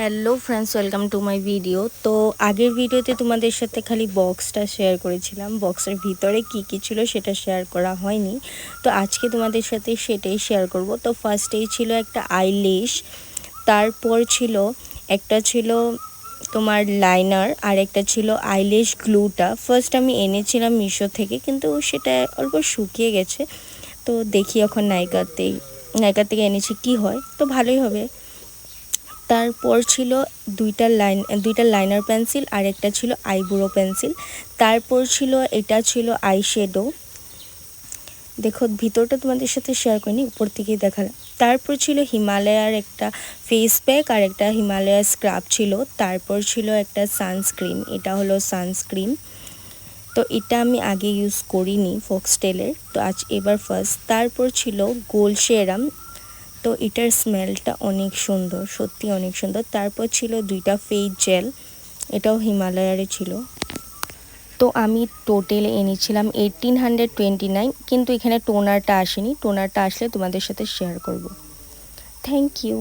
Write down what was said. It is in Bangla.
Hello friends, welcome to my video. তো আগের ভিডিওতে তোমাদের সাথে খালি বক্সটা শেয়ার করেছিলাম, বক্সের ভিতরে কি কি ছিল সেটা শেয়ার করা হয়নি। তো আজকে তোমাদের সাথে সেটাই শেয়ার করব। তো ফার্স্টেই ছিল একটা আইল্যাশ, তারপর একটা ছিল তোমার লাইনার, আর একটা ছিল আইল্যাশ গ্লুটা। ফার্স্ট আমি এনেছিলাম মিশো থেকে, কিন্তু সেটা অল্প শুকিয়ে গেছে। তো দেখি এখন নাইকার থেকে এনেছি কি হয়, তো ভালোই হবে। তারপর ছিল দুইটা লাইনার পেন্সিল, আর একটা ছিল আইব্রো পেন্সিল। তারপর এটা ছিল আই শ্যাডো। দেখো ভিতরটা তোমাদের সাথে শেয়ার করিনি, উপর থেকেই দেখালাম। তারপর ছিল হিমালয়ার একটা ফেস প্যাক আর একটা হিমালয়ার স্ক্রাব ছিল। তারপর ছিল একটা সানস্ক্রিন, এটা হলো সানস্ক্রিন। তো এটা আমি আগে ইউজ করিনি ফক্সটেলের, তো এবার ফার্স্ট। তারপর ছিল গোল্ড সেরাম, তো এটার স্মেলটা অনেক সুন্দর, সত্যি অনেক সুন্দর। তারপর ছিল দুইটা ফেস জেল, এটাও হিমালয়ারে ছিল। তো আমি টোটালে এনেছিলাম 1829, কিন্তু এখানে টোনারটা আসেনি, টোনারটা আসলে তোমাদের সাথে শেয়ার করব। Thank you.